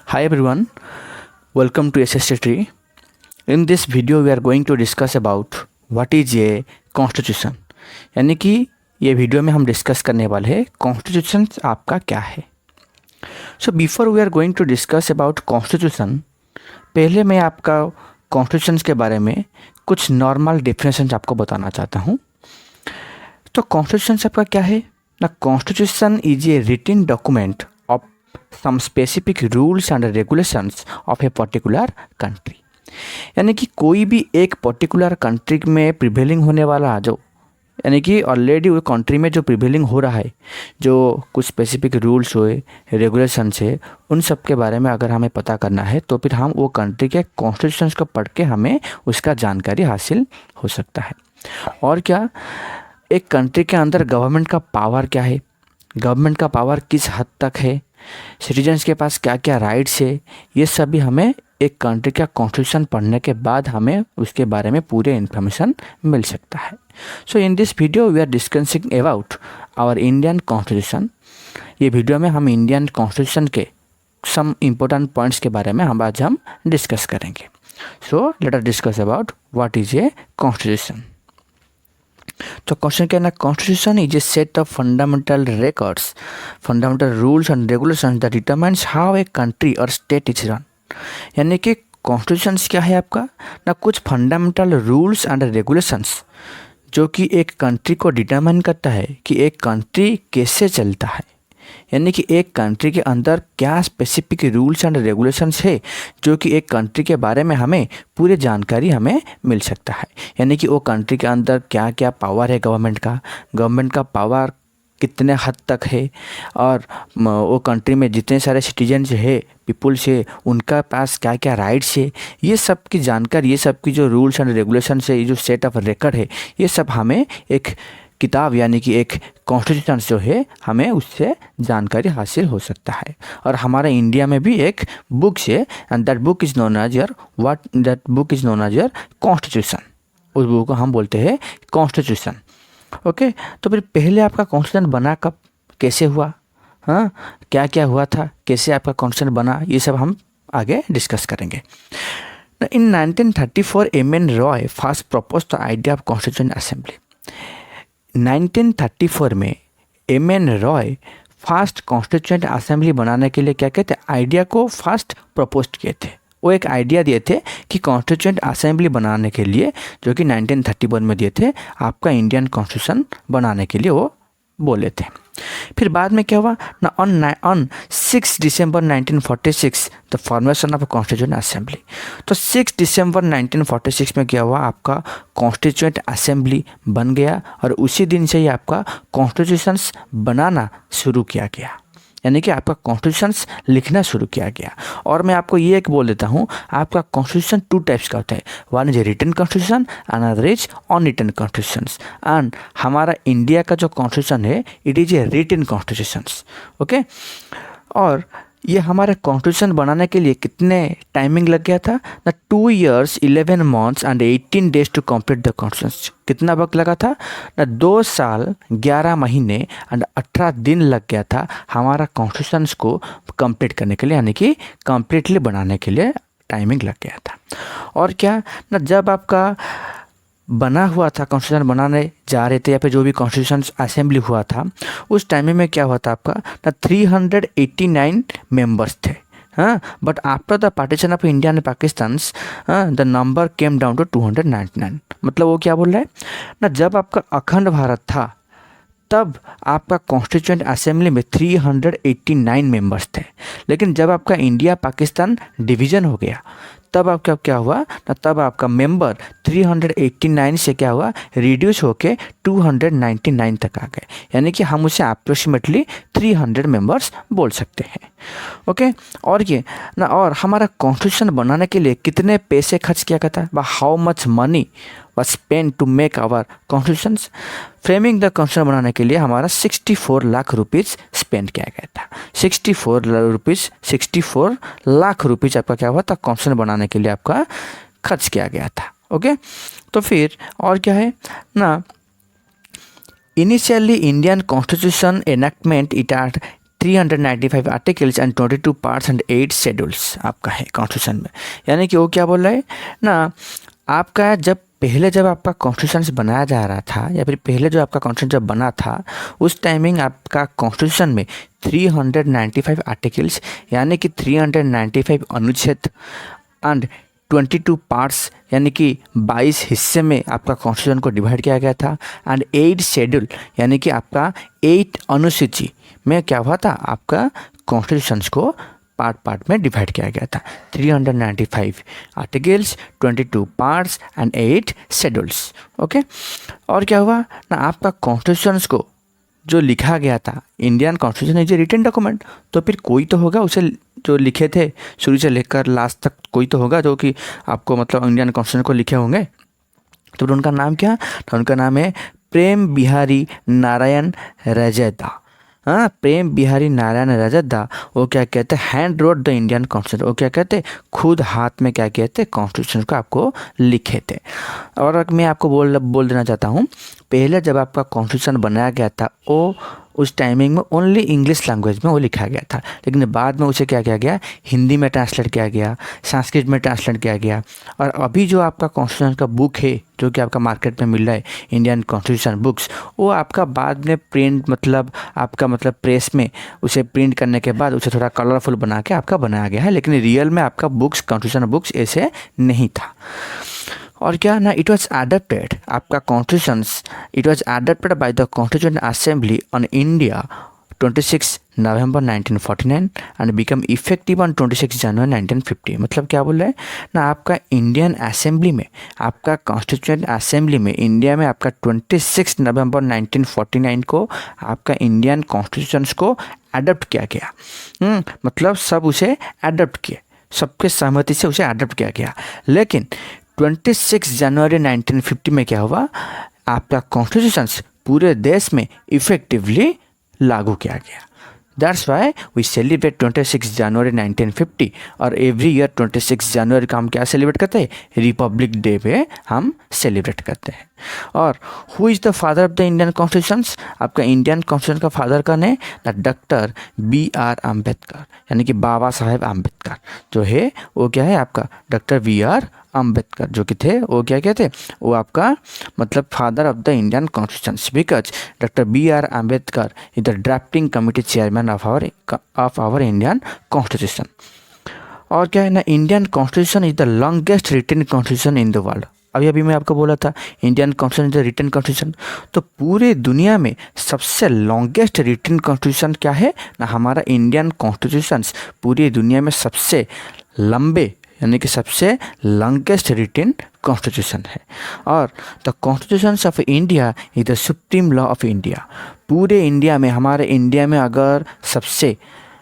Hi everyone, welcome to SST Tree. In this video we are going to discuss about what is a constitution. यानी कि ये video में हम discuss करने वाले हैं कॉन्स्टिट्यूशन आपका क्या है. So before we are going to discuss about constitution, पहले मैं आपका कॉन्स्टिट्यूशन के बारे में कुछ नॉर्मल डेफिनेशन आपको बताना चाहता हूँ. तो कॉन्स्टिट्यूशन आपका क्या है ना. Constitution is a written document of some specific rules and regulations of a particular country. यानी कि कोई भी एक पर्टिकुलर कंट्री में प्रिवेलिंग होने वाला जो यानी कि ऑलरेडी वो कंट्री में जो प्रिवेलिंग हो रहा है, जो कुछ स्पेसिफिक रूल्स हुए, रेगुलेशंस है, उन सब के बारे में अगर हमें पता करना है तो फिर हम वो कंट्री के कॉन्स्टिट्यूशन को पढ़ के हमें उसका जानकारी हासिल हो सकता है. और क्या, एक कंट्री के अंदर गवर्नमेंट का पावर क्या है, गवर्नमेंट का पावर किस हद तक है, सिटीजन्स के पास क्या क्या राइट्स है, ये सब भी हमें एक कंट्री का कॉन्स्टिट्यूशन पढ़ने के बाद हमें उसके बारे में पूरे इन्फॉर्मेशन मिल सकता है. So in this video we are discussing about our Indian constitution. ये वीडियो में हम इंडियन कॉन्स्टिट्यूशन के सम इम्पोर्टेंट पॉइंट्स के बारे में आज हम डिस्कस करेंगे. So let us discuss about what is a constitution. तो क्वेश्चन क्या है ना, constitution is A set of fundamental records, fundamental rules and regulations that determines how a country और स्टेट इज रन. यानी कि कॉन्स्टिट्यूशन क्या है आपका ना, कुछ फंडामेंटल रूल्स एंड रेगुलेशंस जो कि एक कंट्री को डिटरमाइन करता है कि एक कंट्री कैसे चलता है. यानी कि एक कंट्री के अंदर क्या स्पेसिफिक रूल्स एंड रेगुलेशंस है जो कि एक कंट्री के बारे में हमें पूरी जानकारी हमें मिल सकता है. यानी कि वो कंट्री के अंदर क्या क्या पावर है गवर्नमेंट का पावर कितने हद तक है, और वो कंट्री में जितने सारे सिटीजन्स है, पीपुल्स है, उनका पास क्या क्या राइट्स है, ये सब की जानकारी, ये सब की जो रूल्स एंड रेगुलेशंस है, ये जो सेट ऑफ रिकॉर्ड है, ये सब हमें एक किताब यानी कि एक कॉन्स्टिट्यूशन जो है हमें उससे जानकारी हासिल हो सकता है. और हमारे इंडिया में भी एक बुक है and that book is known as your constitution. उस बुक को हम बोलते हैं कॉन्स्टिट्यूशन. ओके, तो फिर पहले आपका कॉन्स्टिट्यूशन बना कब, कैसे हुआ, हाँ क्या क्या हुआ था, कैसे आपका कॉन्स्टिट्यूशन बना, ये सब हम आगे डिस्कस करेंगे. इन 1934 M.N. Roy first propose the idea of constitution assembly. 1934 में M.N. Roy first constituent assembly बनाने के लिए क्या कहते आइडिया को फर्स्ट प्रपोज किए थे. वो एक आइडिया दिए थे कि कॉन्स्टिट्यूएंट असेंबली बनाने के लिए, जो कि 1931 में दिए थे, आपका इंडियन कॉन्स्टिट्यूशन बनाने के लिए वो बोले थे. फिर बाद में क्या हुआ ना, on 6 December 1946 the formation of constituent assembly. तो 6 दिसंबर 1946 में क्या हुआ, आपका कॉन्स्टिट्यूएंट असेंबली बन गया और उसी दिन से ही आपका कॉन्स्टिट्यूशंस बनाना शुरू किया गया. यानी कि आपका कॉन्स्टिट्यूशंस लिखना शुरू किया गया. और मैं आपको ये एक बोल देता हूँ, आपका कॉन्स्टिट्यूशन 2 टाइप्स का होता है. One is written constitution, another is unwritten constitutions. And हमारा इंडिया का जो कॉन्स्टिट्यूशन है, it is a written constitutions. Okay, और ये हमारे कॉन्स्टिट्यूशन बनाने के लिए कितने टाइमिंग लग गया था ना, 2 years 11 months and 18 days to complete the constitution. कितना वक्त लगा था ना, 2 साल 11 महीने एंड 18 दिन लग गया था हमारा कॉन्स्टिट्यूशन को कंप्लीट करने के लिए, यानी कि कंप्लीटली बनाने के लिए टाइमिंग लग गया था. और क्या ना, जब आपका बना हुआ था, कॉन्स्टिट्यूशन बनाने जा रहे थे या फिर जो भी कॉन्स्टिट्यूशन असेंबली हुआ था, उस टाइम में क्या हुआ था आपका ना, 389 मेंबर्स थे. हाँ, but after the partition of India and Pakistan the number came down to 299. मतलब वो क्या बोल रहा है ना, जब आपका अखंड भारत था तब आपका कॉन्स्टिट्यूएंट असेंबली में 389 मेंबर्स थे. लेकिन जब आपका इंडिया पाकिस्तान डिवीज़न हो गया तब आपका क्या हुआ ना, तब आपका मेंबर 389 से क्या हुआ, रिड्यूस होके 299 तक आ गए. यानी कि हम उसे अप्रोक्सीमेटली 300 मेंबर्स बोल सकते हैं. ओके, और ये ना, और हमारा कॉन्स्टिट्यूशन बनाने के लिए कितने पैसे खर्च किया गया था, how much money was spent to make our constitutions. Framing the constitution बनाने के लिए हमारा 64 लाख रुपीज़ स्पेंड किया गया था. 64 लाख रुपीज़ आपका क्या हुआ था, कॉन्स्टिट्यूशन बनाने के लिए आपका खर्च किया गया था. ओके, तो फिर और क्या है ना, initially Indian constitution enactment it are 395 articles and 22 parts and 8 schedules आपका है कॉन्स्टिट्यूशन में। यानी कि वो क्या बोल रहा है ना, आपका जब आपका कॉन्स्टिट्यूशन बनाया जा रहा था या फिर पहले जो आपका कॉन्स्टिट्यूशन जब बना था उस टाइमिंग आपका कॉन्स्टिट्यूशन में 395 आर्टिकल्स यानी कि 395 अनुच्छेद एंड 22 पार्ट्स यानी कि 22 हिस्से में आपका कॉन्स्टिट्यूशन को डिवाइड किया गया था एंड 8 शेड्यूल यानी कि आपका 8 अनुसूची में क्या हुआ था, आपका कॉन्स्टिट्यूशंस को पार्ट में डिवाइड किया गया था। 395 articles, 22 parts and 8 schedules. Okay, और क्या हुआ ना, आपका कॉन्स्टिट्यूशंस को जो लिखा गया था, Indian constitution is a written document, तो फिर कोई तो होगा उसे जो लिखे थे शुरू से लेकर लास्ट तक, कोई तो होगा जो कि आपको मतलब इंडियन कॉन्स्टिट्यूशन को लिखे होंगे। तो उनका नाम क्या, तो उनका नाम है प्रेम बिहारी नारायण रजैदा। हाँ, प्रेम बिहारी नारायण रजैदा वो क्या कहते हैं, hand wrote the Indian constitution. वो क्या कहते हैं, खुद हाथ में क्या कहते हैं, कॉन्स्टिट्यूशन को आपको लिखे थे। और मैं आपको बोल देना चाहता हूँ, पहले जब आपका कॉन्स्टिट्यूशन बनाया गया था वो उस टाइमिंग में ओनली इंग्लिश लैंग्वेज में वो लिखा गया था, लेकिन बाद में उसे क्या किया गया, हिंदी में ट्रांसलेट किया गया, संस्कृत में ट्रांसलेट किया गया। और अभी जो आपका कॉन्स्टिट्यूशन का बुक है जो कि आपका मार्केट में मिल रहा है, इंडियन कॉन्स्टिट्यूशन बुक्स, वो आपका बाद में प्रिंट मतलब प्रेस में उसे प्रिंट करने के बाद उसे थोड़ा कलरफुल बना के आपका बनाया गया है, लेकिन रियल में आपका बुक्स कॉन्स्टिट्यूशन बुक्स ऐसे नहीं था। और क्या ना, इट वॉज एडप्टेड आपका constitutions, it was adapted by the constitution assembly on India 26 November 1949 and become effective on 26 जनवरी 1950। मतलब क्या बोल रहे हैं ना, आपका इंडियन असेंबली में, आपका कॉन्स्टिट्यूशन असेंबली में इंडिया में आपका 26 नवंबर 1949 को आपका इंडियन कॉन्स्टिट्यूशंस को एडप्ट किया गया। मतलब सब उसे एडप्ट किए, सबके सहमति से उसे एडप्ट किया गया। लेकिन 26 जनवरी 1950 में क्या हुआ, आपका कॉन्स्टिट्यूशंस पूरे देश में इफेक्टिवली लागू किया गया। दैट्स वाई वी सेलिब्रेट 26 जनवरी 1950 और एवरी ईयर 26 जनवरी का हम क्या सेलिब्रेट करते हैं, रिपब्लिक डे पे हम सेलिब्रेट करते हैं। और who is the father of the Indian constitutions, आपका इंडियन कॉन्स्टिट्यूशन का फादर कौन है, डॉक्टर BR अम्बेडकर, यानी कि बाबा साहेब अम्बेडकर जो है वो क्या है, आपका डॉक्टर BR अम्बेडकर जो कि थे वो क्या कहते, वो आपका मतलब father of the Indian constitution, because doctor BR Ambedkar is the drafting committee chairman of our Indian constitution. और क्या है ना, Indian constitution is the longest written constitution in the world. अभी मैं आपको बोला था Indian constitution is the written constitution, तो पूरे दुनिया में सबसे लॉन्गेस्ट रिटन कॉन्स्टिट्यूशन क्या है ना, हमारा इंडियन कॉन्स्टिट्यूशन पूरी दुनिया में सबसे लंबे यानी कि सबसे लॉन्गेस्ट रिटन कॉन्स्टिट्यूशन है। और the constitution of India is the supreme law of India. पूरे इंडिया में, हमारे इंडिया में अगर सबसे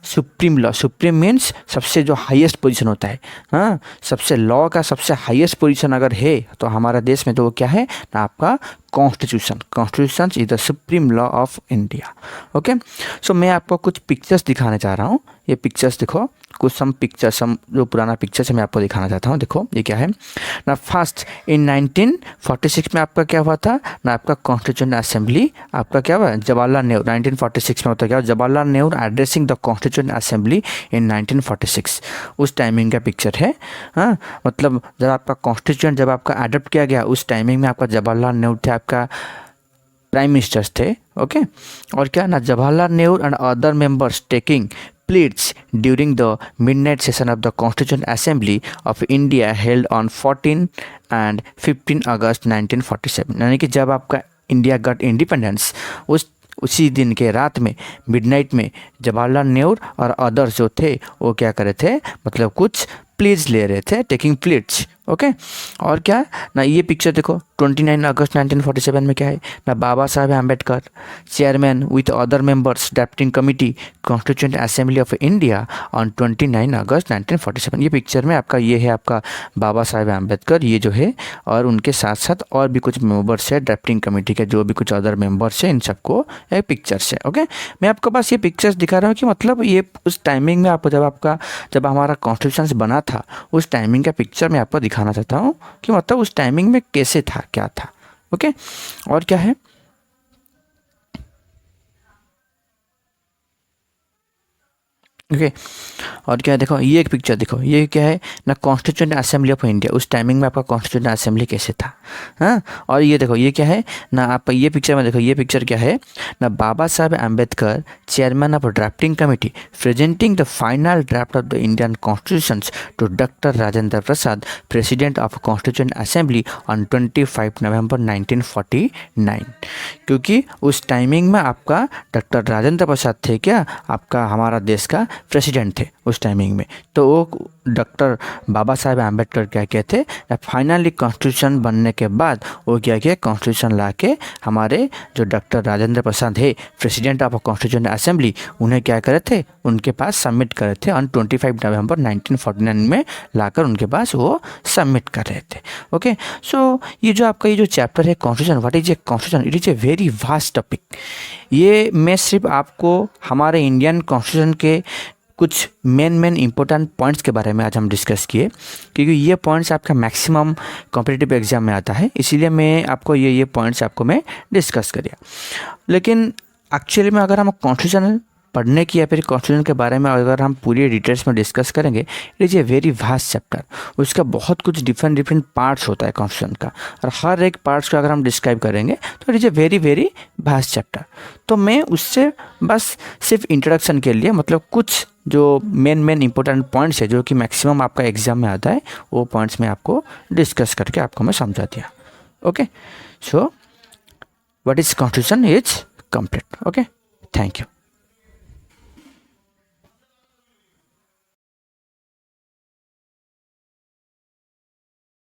सुप्रीम लॉ, सुप्रीम मीन्स सबसे जो हाईएस्ट पोजीशन होता है, हाँ, सबसे लॉ का सबसे हाईएस्ट पोजीशन अगर है तो हमारा देश में, तो वो क्या है ना, आपका constitution. Constitution is the supreme law of India. Okay, so मैं आपको कुछ पिक्चर्स दिखाने चाह रहा हूँ। ये पिक्चर्स देखो, कुछ सम पिक्चर्स, जो पुराना पिक्चर्स मैं आपको दिखाना चाहता हूँ। देखो ये क्या है ना, फर्स्ट इन 1946 में आपका क्या हुआ था ना, आपका कॉन्स्टिट्यूशन असेंबली आपका क्या हुआ, जवाहरलाल नेहरू 1946 में होता क्या, Jawaharlal Nehru addressing the constitution assembly in 1946, उस टाइमिंग का पिक्चर है। हाँ, मतलब जब आपका कॉन्स्टिट्यूशन जब आपका अडॉप्ट किया गया उस टाइमिंग में आपका जवाहरलाल नेहरू थे, आपका प्राइम मिनिस्टर्स थे। ओके, और क्या ना, Jawaharlal Nehru and other members taking pleads during the midnight session of the Constituent Assembly of India held on 14 and 15 August 1947। यानी कि जब आपका इंडिया गॉट इंडिपेंडेंस, उसी दिन के रात में मिडनाइट में जवाहरलाल नेहरू और अदर्स जो थे वो क्या कर रहे थे, मतलब कुछ प्लीज ले रहे थे, टेकिंग प्लीज। ओके, और क्या ना, ये पिक्चर देखो 29 अगस्त 1947 में क्या है ना, Baba Saheb Ambedkar chairman with other members drafting committee constituent assembly of India on 29 August 1947। ये पिक्चर में आपका ये है आपका बाबा साहेब अम्बेडकर, ये जो है, और उनके साथ साथ और भी कुछ मेंबर्स है ड्राफ्टिंग कमेटी के, जो भी कुछ अदर मेंबर्स है, इन सबको एक पिक्चर्स है। ओके, मैं आपको बस ये पिक्चर्स दिखा रहा हूँ कि मतलब ये उस टाइमिंग में आपको जब हमारा कॉन्स्टिट्यूशन बना था उस टाइमिंग का पिक्चर मैं आपको दिखाना चाहता हूँ कि मतलब उस टाइमिंग में कैसे था, क्या था। ओके, और क्या है ओके। और क्या है, देखो ये एक पिक्चर देखो, ये क्या है ना, कॉन्स्टिट्यूंट असेंबली ऑफ इंडिया, उस टाइमिंग में आपका कॉन्स्टिट्यूंट असेंबली कैसे था। हाँ, और ये देखो ये क्या है ना, आप ये पिक्चर में देखो, ये पिक्चर क्या है ना, Baba Saheb Ambedkar chairman of drafting committee presenting the final draft of the Indian constitution to doctor Rajendra Prasad president of constituent assembly on 25 November 1949। क्योंकि उस टाइमिंग में आपका डॉक्टर राजेंद्र प्रसाद थे, क्या आपका हमारा देश का प्रेसिडेंट थे उस टाइमिंग में। तो वो डॉक्टर बाबा साहेब अम्बेडकर क्या कहते, फाइनली कॉन्स्टिट्यूशन बनने के बाद वो क्या किया, कॉन्स्टिट्यूशन ला के हमारे जो डॉक्टर राजेंद्र प्रसाद है प्रेसिडेंट ऑफ कॉन्स्टिट्यूशन असेंबली, उन्हें क्या करे थे, उनके पास सबमिट करे थे ऑन 25 नवंबर 1949 में लाकर उनके पास वो सबमिट कर रहे थे। ओके, सो ये जो आपका ये जो चैप्टर है constitution, what is a constitution, it is a very vast topic. ये मैं सिर्फ आपको हमारे इंडियन कॉन्स्टिट्यूशन के कुछ मेन इंपॉर्टेंट पॉइंट्स के बारे में आज हम डिस्कस किए, क्योंकि ये पॉइंट्स आपका मैक्सिमम कॉम्पिटिटिव एग्जाम में आता है, इसीलिए मैं आपको ये पॉइंट्स आपको मैं डिस्कस करिए। लेकिन एक्चुअली में अगर हम कॉन्स्टिट्यूशन पढ़ने की या फिर कॉन्स्टिट्यूशन के बारे में अगर हम पूरी डिटेल्स में डिस्कस करेंगे, it is a very vast chapter. उसका बहुत कुछ डिफरेंट पार्ट्स होता है कॉन्स्टिट्यूशन का, और हर एक पार्ट्स को अगर हम डिस्क्राइब करेंगे तो it is a very vast chapter. तो मैं उससे बस सिर्फ इंट्रोडक्शन के लिए, मतलब कुछ जो मेन इंपॉर्टेंट पॉइंट्स है जो कि मैक्सिमम आपका एग्जाम में आता है, वो पॉइंट्स में आपको डिस्कस करके आपको मैं समझा दिया। Okay, so what is constitution is complete. Okay, thank you.